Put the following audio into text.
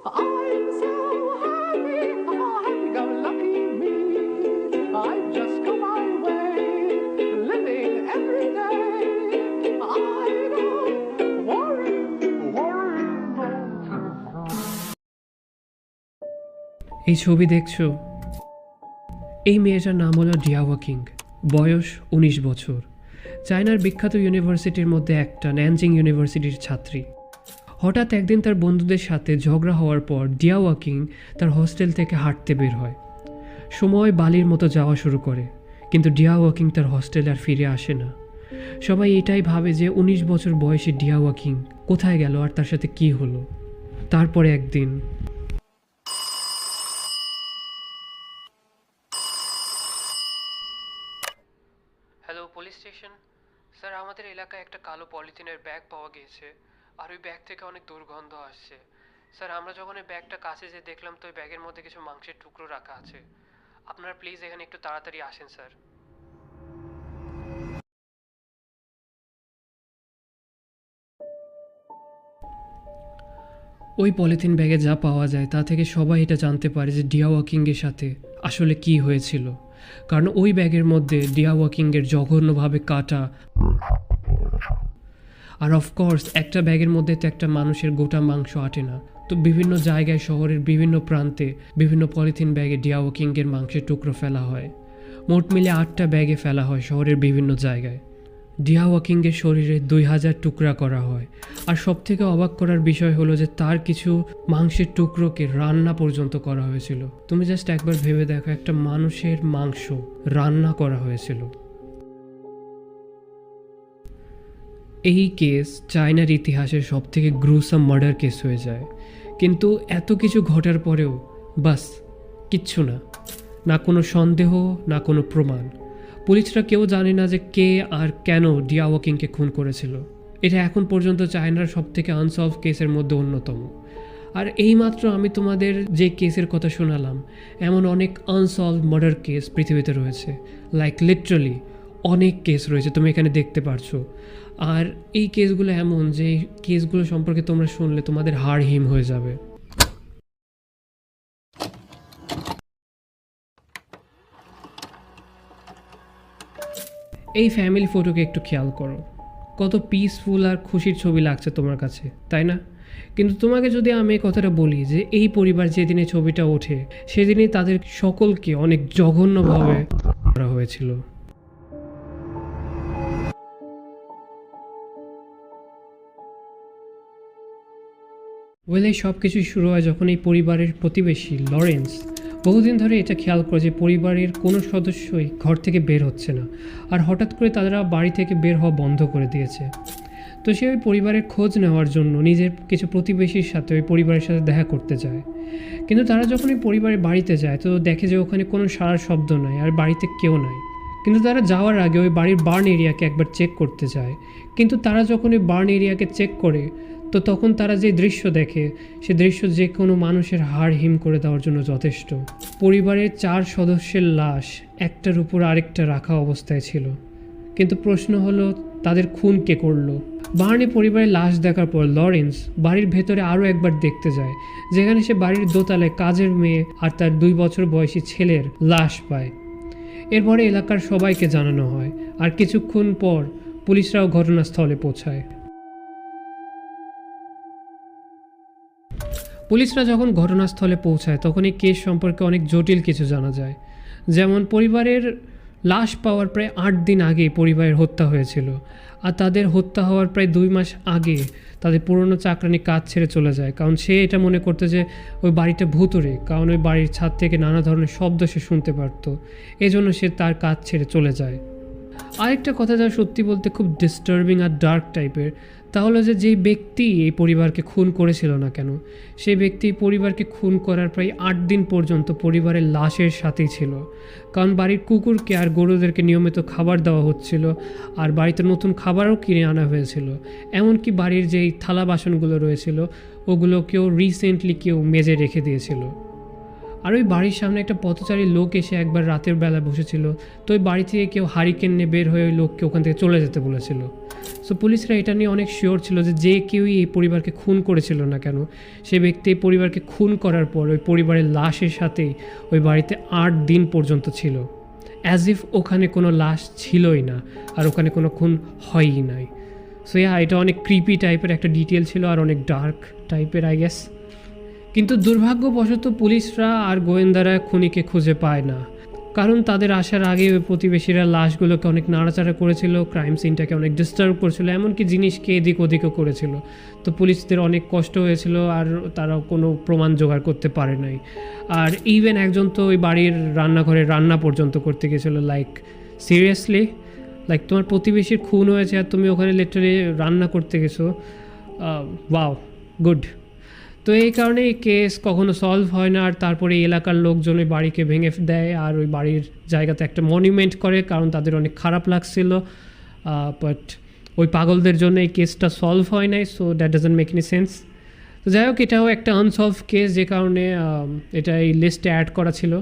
I'm so happy, happy-go-lucky me. I've just come my way, living every day. I don't worry, worry about it. এই ছবি দেখছো? এই মেয়েটার নাম হলো ডিয়া ওয়াকিং, বয়স 19 বছর। চায়নার বিখ্যাত ইউনিভার্সিটির মধ্যে একটা, ন্যানজিং ইউনিভার্সিটির ছাত্রী। হঠাৎ একদিন তার বন্ধুদের সাথে ঝগড়া হওয়ার পর ডিয়া ওয়াকিং তার হোস্টেল থেকে হাঁটতে বের হয়। সময় বালির মতো যাওয়া শুরু করে, কিন্তু ডিয়া ওয়াকিং তার হোস্টেলে আর ফিরে আসে না। সবাই এটাই ভাবে যে 19 বছর বয়সী ডিয়া ওয়াকিং কোথায় গেল আর তার সাথে কি হলো। তারপরে একদিন হ্যালো, পুলিশ স্টেশন। স্যার, আমাদের এলাকায় একটা কালো পলিথিনের ব্যাগ পাওয়া গিয়েছে, আর ওই ব্যাগ থেকে অনেক দুর্গন্ধ আসছে। স্যার, আমরা যখন ওই ব্যাগটা কাছে যেয়ে দেখলাম তো ওই ব্যাগের মধ্যে কিছু মাংসের টুকরো রাখা আছে। আপনারা প্লিজ এখানে একটু তাড়াতাড়ি আসেন স্যার। ওই পলিথিন ব্যাগে যা পাওয়া যায় তা থেকে সবাই এটা জানতে পারে যে ডিয়া ওয়াকিংয়ের সাথে আসলে কি হয়েছিল, কারণ ওই ব্যাগের মধ্যে ডিয়া ওয়াকিংয়ের জঘন্যভাবে কাটা, আর অফকোর্স একটা ব্যাগের মধ্যে তো একটা মানুষের গোটা মাংস আটে না। তো বিভিন্ন জায়গায় শহরের বিভিন্ন প্রান্তে বিভিন্ন পলিথিন ব্যাগে ডিয়া ওয়াকিংয়ের মাংসের টুকরো ফেলা হয়। মোট মিলে 8টা ব্যাগে ফেলা হয় শহরের বিভিন্ন জায়গায়। ডিয়া ওয়াকিংয়ের শরীরে 2000 টুকরা করা হয়। আর সবথেকে অবাক করার বিষয় হলো যে তার কিছু মাংসের টুকরোকে রান্না পর্যন্ত করা হয়েছিল। তুমি জাস্ট একবার ভেবে দেখো, একটা মানুষের মাংস রান্না করা হয়েছিল। এই কেস চায়নার ইতিহাসের সবথেকে গ্রুসাম মার্ডার কেস হয়ে যায়। কিন্তু এত কিছু ঘটার পরেও বাস কিচ্ছু না, না কোনো সন্দেহ, না কোনো প্রমাণ। পুলিশরা কেউ জানে না যে কে আর কেন ডিয়া ওয়াকিংকে খুন করেছিল। এটা এখন পর্যন্ত চায়নার সবথেকে আনসলভ কেসের মধ্যে অন্যতম। আর এইমাত্র আমি তোমাদের যে কেসের কথা শোনালাম, এমন অনেক আনসলভ মার্ডার কেস পৃথিবীতে রয়েছে। লাইক লিটারালি অনেক কেস রয়েছে, তুমি এখানে দেখতে পারছো। আর এই কেসগুলো এমন যে এই কেসগুলো সম্পর্কে তোমরা শুনলে তোমাদের হাড় হিম হয়ে যাবে। এই ফ্যামিলি ফটোকে একটু খেয়াল করো, কত পিসফুল আর খুশির ছবি লাগছে তোমার কাছে, তাই না? কিন্তু তোমাকে যদি আমি এই কথাটা বলি যে এই পরিবার যেদিনে ছবিটা ওঠে সেদিনই তাদের সকলকে অনেক জঘন্যভাবে করা হয়েছিল। এই সব কিছুই শুরু হয় যখন এই পরিবারের প্রতিবেশী লরেন্স বহুদিন ধরে এটা খেয়াল করে যে পরিবারের কোনো সদস্যই ঘর থেকে বের হচ্ছে না, আর হঠাৎ করে তারা বাড়ি থেকে বের হওয়া বন্ধ করে দিয়েছে। তো সে ওই পরিবারের খোঁজ নেওয়ার জন্য নিজের কিছু প্রতিবেশীর সাথে ওই পরিবারের সাথে দেখা করতে যায়। কিন্তু তারা যখন ওই পরিবারের বাড়িতে যায় তো দেখে যে ওখানে কোনো সাড়ার শব্দ নাই আর বাড়িতে কেউ নাই। কিন্তু তারা যাওয়ার আগে ওই বাড়ির বার্ন এরিয়াকে একবার চেক করতে যায়। কিন্তু তারা যখন ওই বার্ন এরিয়াকে চেক করে তো তখন তারা যে দৃশ্য দেখে সে দৃশ্য যে কোনো মানুষের হাড় হিম করে দেওয়ার জন্য যথেষ্ট। পরিবারের 4 সদস্যের লাশ একটার উপর আরেকটা রাখা অবস্থায় ছিল। কিন্তু প্রশ্ন হলো তাদের খুন কে করলো? বার্নি পরিবারের লাশ দেখার পর লরেন্স বাড়ির ভেতরে আরও একবার দেখতে যায়, যেখানে সে বাড়ির দোতলায় কাজের মেয়ে আর তার 2 বছর বয়সী ছেলের লাশ পায়। এরপরে এলাকার সবাইকে জানানো হয়, আর কিছুক্ষণ পর পুলিশরাও ঘটনাস্থলে পৌঁছায়। পুলিশরা যখন ঘটনাস্থলে পৌঁছায় তখন এই কেস সম্পর্কে অনেক জটিল কিছু জানা যায়। যেমন পরিবারের লাশ পাওয়ার প্রায় 8 দিন আগে পরিবারের হত্যা হয়েছিল, আর তাদের হত্যা হওয়ার প্রায় 2 মাস আগে তাদের পুরনো চাকরানি কাজ ছেড়ে চলে যায়, কারণ সে এটা মনে করতো যে ওই বাড়িটা ভুতুড়ে, কারণ ওই বাড়ির ছাদ থেকে নানা ধরনের শব্দ সে শুনতে পারতো। এজন্য সে তার কাজ ছেড়ে চলে যায়। আরেকটা কথা যা সত্যি বলতে খুব ডিস্টার্বিং আর ডার্ক টাইপের, তা হলো যে যেই ব্যক্তি এই পরিবারকে খুন করেছিল না কেন, সেই ব্যক্তি পরিবারকে খুন করার প্রায় 8 দিন পর্যন্ত পরিবারের লাশের সাথেই ছিল। কারণ বাড়ির কুকুরকে আর গরুদেরকে নিয়মিত খাবার দেওয়া হচ্ছিল, আর বাড়িতে নতুন খাবারও কিনে আনা হয়েছিল। এমনকি বাড়ির যেই থালা বাসনগুলো রয়েছিল ওগুলোকেও রিসেন্টলি কেউ মেজে রেখে দিয়েছিল। আর ওই বাড়ির সামনে একটা পথচারী লোক এসে একবার রাতের বেলা বসেছিল, তো ওই বাড়ি থেকে কেউ হারিকেন নিয়ে বের হয়ে ওই লোককে ওখান থেকে চলে যেতে বলেছিল। সো পুলিশরা এটা নিয়ে অনেক শিওর ছিল যে কেউই এই পরিবারকে খুন করেছিল না কেন, সে ব্যক্তি এই পরিবারকে খুন করার পর ওই পরিবারের লাশের সাথেই ওই বাড়িতে 8 দিন পর্যন্ত ছিল, অ্যাজ ইফ ওখানে কোনো লাশ ছিলই না আর ওখানে কোনো খুন হয়ই নাই। সো এটা অনেক ক্রিপি টাইপের একটা ডিটেল ছিল আর অনেক ডার্ক টাইপের আই গেস। কিন্তু দুর্ভাগ্যবশত পুলিশরা আর গোয়েন্দারা খুনিকে খুঁজে পায় না, কারণ তাদের আসার আগে ওই প্রতিবেশীরা লাশগুলোকে অনেক নাড়াচাড়া করেছিল, ক্রাইম সিনটাকে অনেক ডিস্টার্ব করেছিল, এমনকি জিনিসকে এদিক ওদিকও করেছিল। তো পুলিশদের অনেক কষ্ট হয়েছিল আর তারা কোনো প্রমাণ জোগাড় করতে পারে নাই। আর ইভেন একজন তো ওই বাড়ির রান্নাঘরে রান্না পর্যন্ত করতে গিয়েছিলো। লাইক সিরিয়াসলি, লাইক তোমার প্রতিবেশীর খুন হয়েছে আর তুমি ওখানে লিটারালি রান্না করতে গেছো। Wow, good. তো এই কারণে এই কেস কখনো সলভ হয় না। আর তারপরে এই এলাকার লোকজন ওই বাড়িকে ভেঙে দেয় আর ওই বাড়ির জায়গাতে একটা মনিউমেন্ট করে, কারণ তাদের অনেক খারাপ লাগছিল। বাট ওই পাগলদের জন্য এই কেসটা সলভ হয় নাই, so that doesn't make any sense. তো যাই হোক, এটাও একটা আনসলভ কেস, যে কারণে এটা এই লিস্টে অ্যাড করা ছিল।